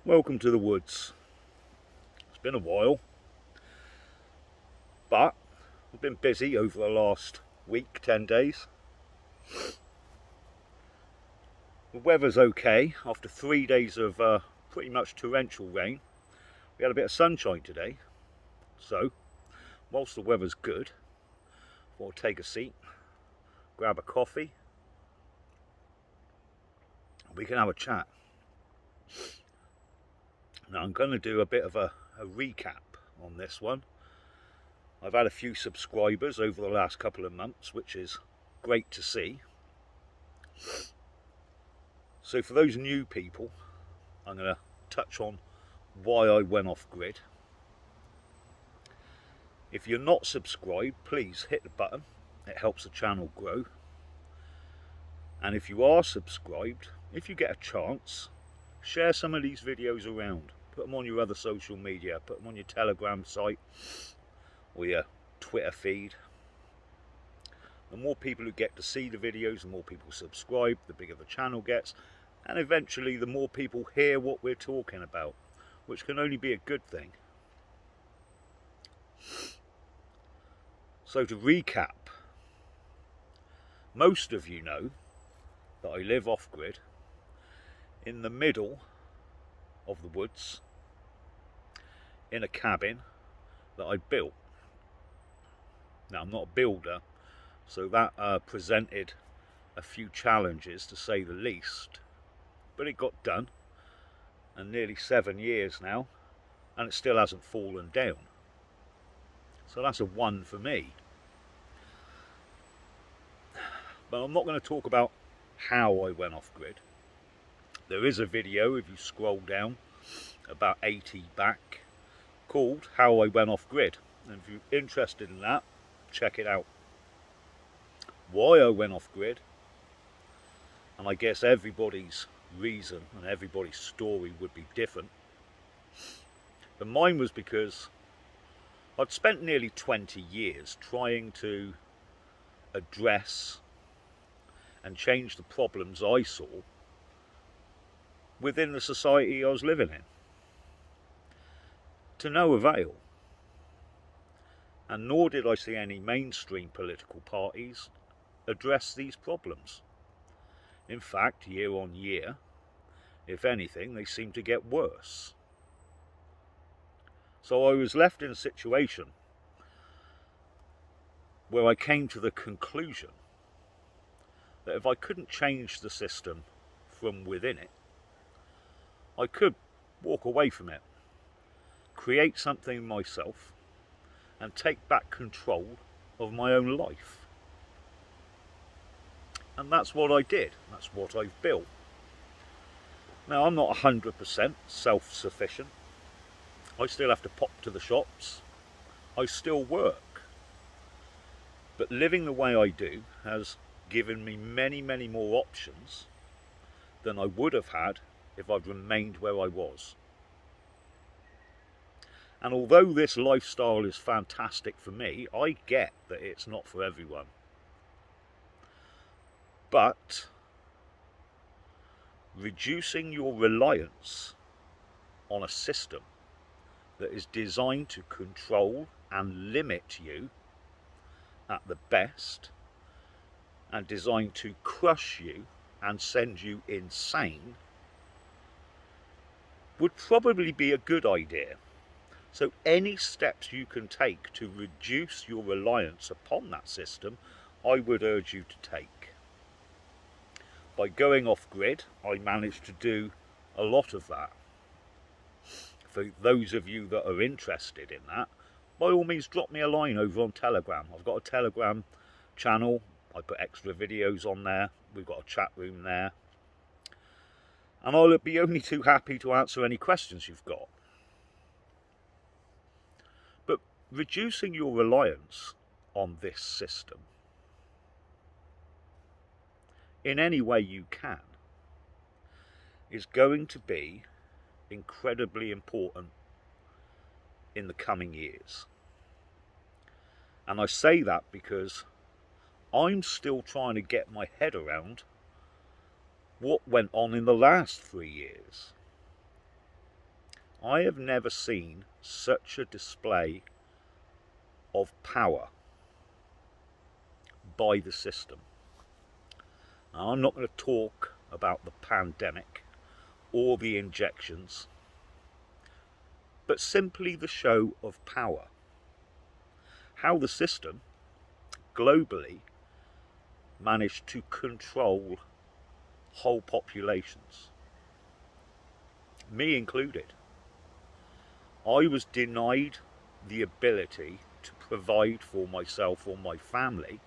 Welcome to the woods. It's been a while, but I've been busy over the last week, 10 days. The weather's okay. After 3 days of pretty much torrential rain, we had a bit of sunshine today. So, whilst the weather's good, I'll take a seat, grab a coffee, and we can have a chat. Now I'm going to do a bit of a recap on this one. I've had a few subscribers over the last couple of months, which is great to see. So for those new people, I'm going to touch on why I went off grid. If you're not subscribed, please hit the button. It helps the channel grow. And if you are subscribed, if you get a chance, share some of these videos around. Put them on your other social media, put them on your Telegram site or your Twitter feed. The more people who get to see the videos, the more people subscribe, the bigger the channel gets, and eventually the more people hear what we're talking about, which can only be a good thing. So to recap, most of you know that I live off-grid in the middle of the woods in a cabin that I built. Now I'm not a builder, so that presented a few challenges to say the least, but it got done, and nearly 7 years now, and it still hasn't fallen down. So that's a 1 for me. But I'm not going to talk about how I went off grid. There is a video, if you scroll down about 80 back, called How I Went Off Grid. And if you're interested in that, check it out. Why I went off grid, and I guess everybody's reason and everybody's story would be different. But mine was because I'd spent nearly 20 years trying to address and change the problems I saw within the society I was living in, to no avail. And nor did I see any mainstream political parties address these problems. In fact, year on year, if anything, they seem to get worse. So I was left in a situation where I came to the conclusion that if I couldn't change the system from within it, I could walk away from it, create something myself, and take back control of my own life. And that's what I did. That's what I've built. Now, I'm not 100% self-sufficient. I still have to pop to the shops. I still work. But living the way I do has given me many, many more options than I would have had if I'd remained where I was. And although this lifestyle is fantastic for me, I get that it's not for everyone. But reducing your reliance on a system that is designed to control and limit you at the best, and designed to crush you and send you insane, would probably be a good idea. So any steps you can take to reduce your reliance upon that system, I would urge you to take. By going off grid, I managed to do a lot of that. For those of you that are interested in that, by all means drop me a line over on Telegram. I've got a Telegram channel. I put extra videos on there. We've got a chat room there. And I'll be only too happy to answer any questions you've got. But reducing your reliance on this system in any way you can is going to be incredibly important in the coming years. And I say that because I'm still trying to get my head around what went on in the last 3 years. I have never seen such a display of power by the system. Now, I'm not going to talk about the pandemic or the injections, but simply the show of power. How the system globally managed to control whole populations, me included. I was denied the ability to provide for myself or my family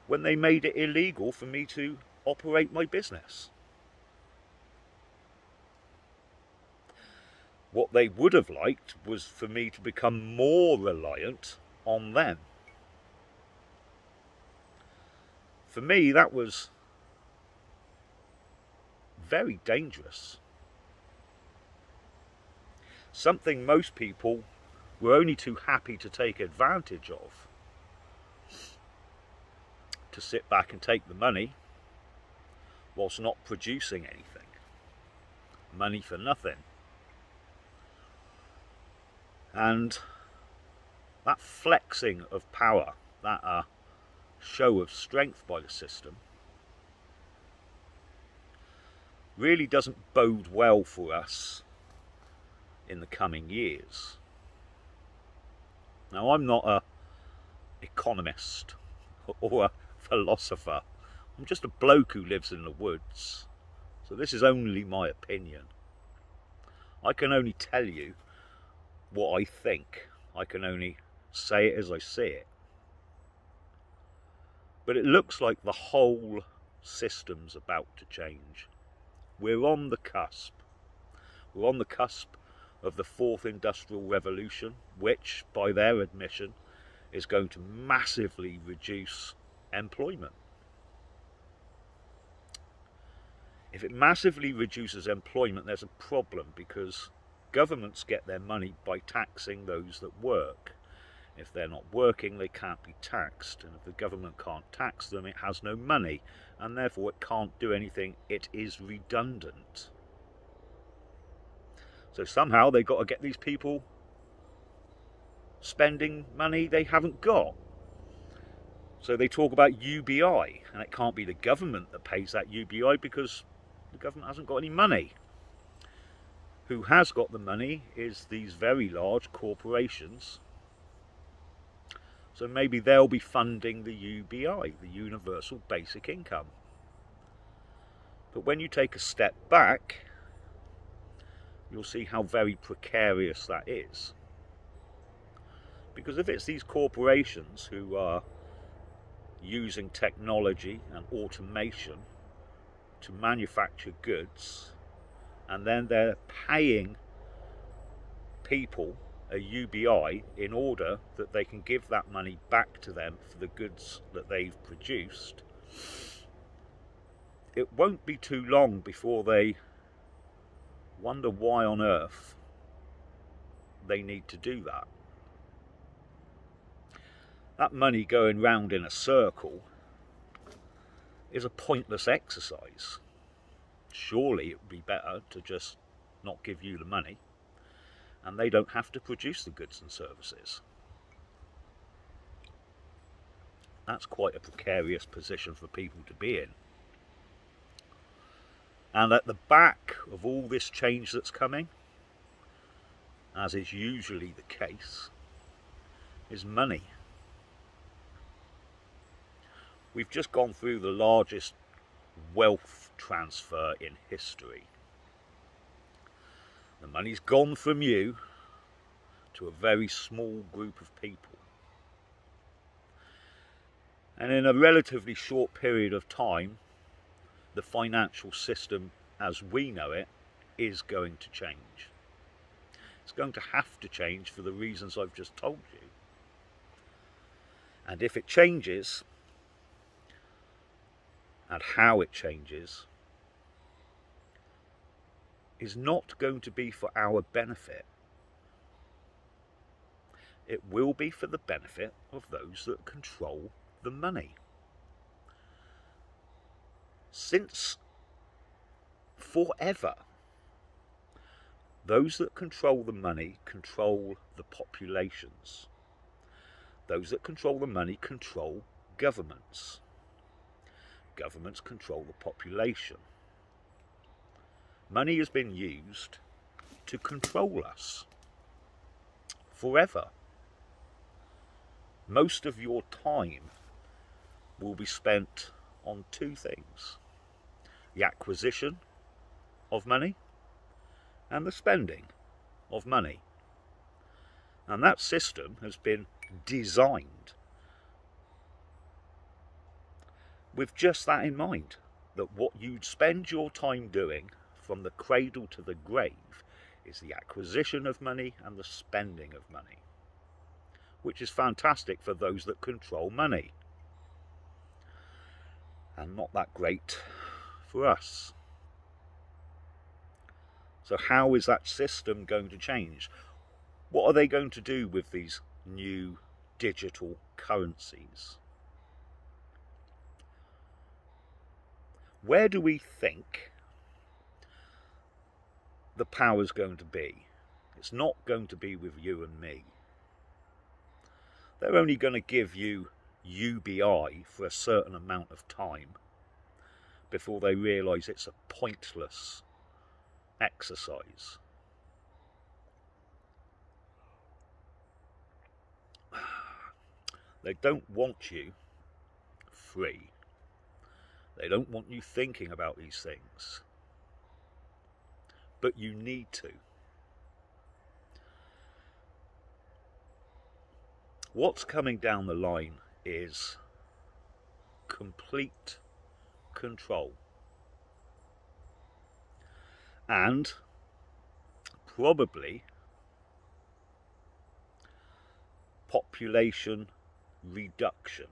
when they made it illegal for me to operate my business. What they would have liked was for me to become more reliant on them. For me, that was very dangerous. Something most people were only too happy to take advantage of. To sit back and take the money whilst not producing anything. Money for nothing. And that flexing of power, that show of strength by the system, really doesn't bode well for us in the coming years. Now, I'm not an economist or a philosopher. I'm just a bloke who lives in the woods. So this is only my opinion. I can only tell you what I think. I can only say it as I see it. But it looks like the whole system's about to change. We're on the cusp. We're on the cusp of the fourth industrial revolution, which, by their admission, is going to massively reduce employment. If it massively reduces employment, there's a problem, because governments get their money by taxing those that work. If they're not working, they can't be taxed, and if the government can't tax them, it has no money, and therefore it can't do anything. It is redundant. So somehow they've got to get these people spending money they haven't got. So they talk about UBI, and it can't be the government that pays that UBI because the government hasn't got any money. Who has got the money is these very large corporations. So maybe they'll be funding the UBI, the Universal Basic Income. But when you take a step back, you'll see how very precarious that is. Because if it's these corporations who are using technology and automation to manufacture goods, and then they're paying people a UBI in order that they can give that money back to them for the goods that they've produced, it won't be too long before they wonder why on earth they need to do that. That money going round in a circle is a pointless exercise. Surely it would be better to just not give you the money, and they don't have to produce the goods and services. That's quite a precarious position for people to be in. And at the back of all this change that's coming, as is usually the case, is money. We've just gone through the largest wealth transfer in history. The money's gone from you to a very small group of people. And in a relatively short period of time, the financial system as we know it is going to change. It's going to have to change for the reasons I've just told you. And if it changes, and how it changes, is not going to be for our benefit. It will be for the benefit of those that control the money. Since forever, Those that control the money control the populations. Those that control the money control governments. Governments control the population. Money has been used to control us forever. Most of your time will be spent on two things: the acquisition of money and the spending of money. And that system has been designed with just that in mind, that what you'd spend your time doing from the cradle to the grave is the acquisition of money and the spending of money, which is fantastic for those that control money, and not that great for us. So how is that system going to change? What are they going to do with these new digital currencies? Where do we think the power's going to be? It's not going to be with you and me. They're only going to give you UBI for a certain amount of time before they realise it's a pointless exercise. They don't want you free. They don't want you thinking about these things. But you need to. What's coming down the line is complete control. And probably population reduction.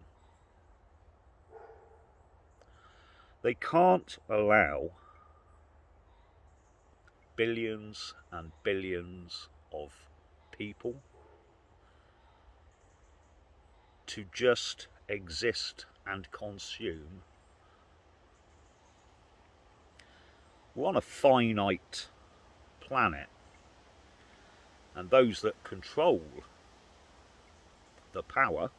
They can't allow billions and billions of people to just exist and consume. We're on a finite planet, and those that control the power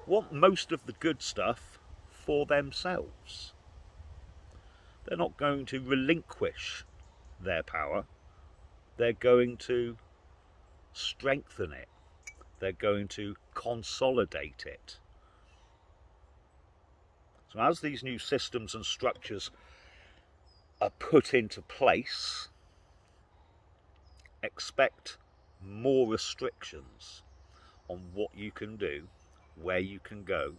want most of the good stuff for themselves. They're not going to relinquish their power. They're going to strengthen it. They're going to consolidate it. So as these new systems and structures are put into place, expect more restrictions on what you can do, where you can go.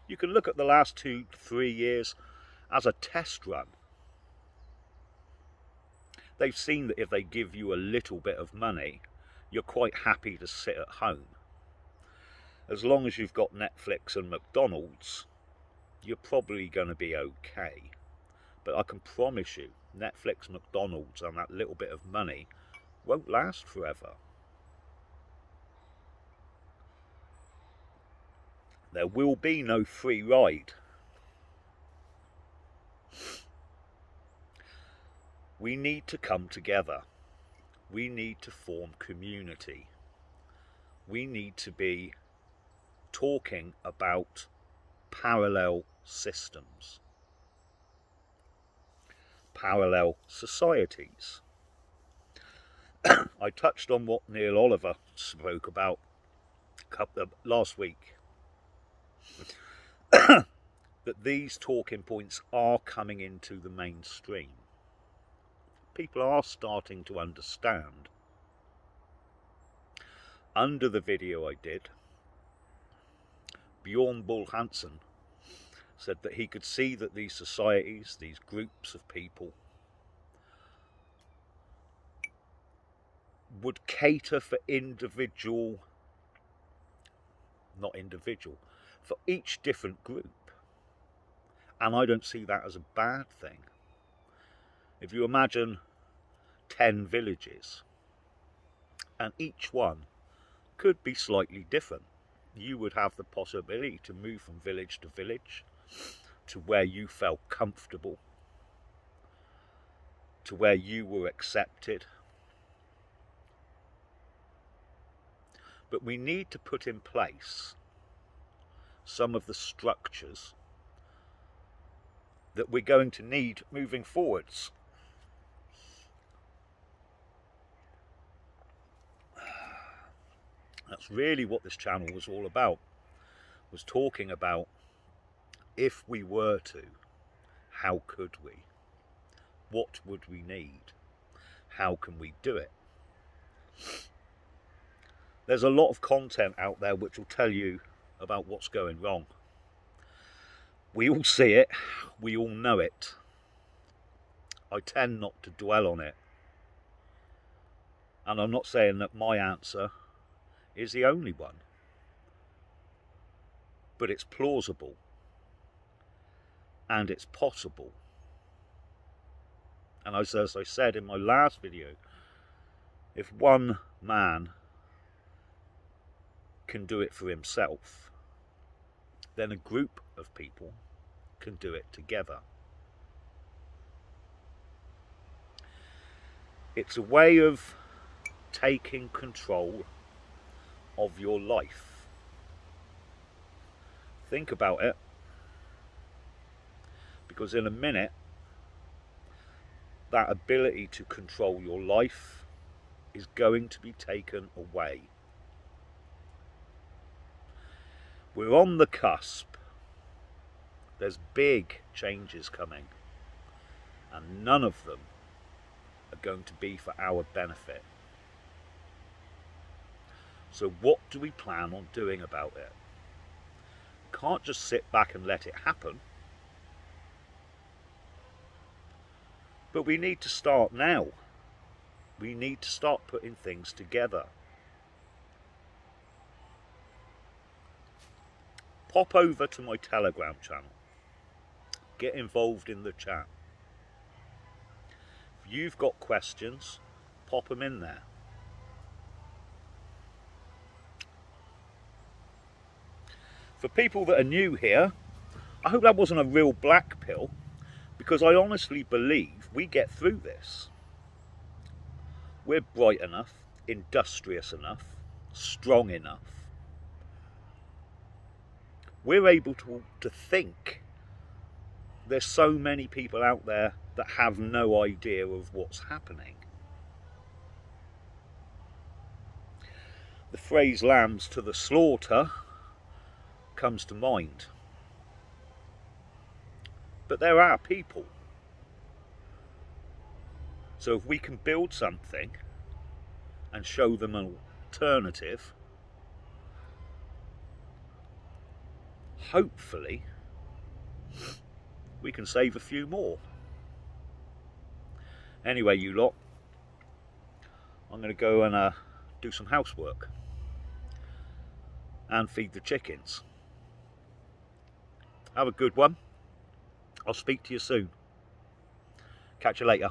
You can look at the last 2-3 years as a test run. They've seen that if they give you a little bit of money, you're quite happy to sit at home. As long as you've got Netflix and McDonald's, you're probably going to be okay. But I can promise you, Netflix, McDonald's and that little bit of money won't last forever. There will be no free ride. We need to come together. We need to form community. We need to be talking about parallel systems, parallel societies. I touched on what Neil Oliver spoke about last week, that these talking points are coming into the mainstream. People are starting to understand. Under the video I did, Bjorn Bull Hansen said that he could see that these societies, these groups of people, would cater for for each different group. And I don't see that as a bad thing. If you imagine 10 villages, and each one could be slightly different, you would have the possibility to move from village to village to where you felt comfortable. to where you were accepted. But we need to put in place some of the structures that we're going to need moving forwards. That's really what this channel was all about, was talking about if we were to, how could we? What would we need? How can we do it? There's a lot of content out there which will tell you about what's going wrong. We all see it, we all know it. I tend not to dwell on it. And I'm not saying that my answer is the only one. But it's plausible. And it's possible. And as I said in my last video, if one man can do it for himself, then a group of people can do it together. It's a way of taking control of your life. Think about it, because in a minute, that ability to control your life is going to be taken away. We're on the cusp. There's big changes coming, and none of them are going to be for our benefit. So what do we plan on doing about it? Can't just sit back and let it happen. But we need to start now. We need to start putting things together. Pop over to my Telegram channel. Get involved in the chat. If you've got questions, pop them in there. For people that are new here, I hope that wasn't a real black pill, because I honestly believe we get through this. We're bright enough, industrious enough, strong enough. We're able to think. There's so many people out there that have no idea of what's happening. The phrase lambs to the slaughter comes to mind. But there are people. So if we can build something and show them an alternative, hopefully we can save a few more. Anyway, you lot, I'm going to go and do some housework and feed the chickens. Have a good one. I'll speak to you soon. Catch you later.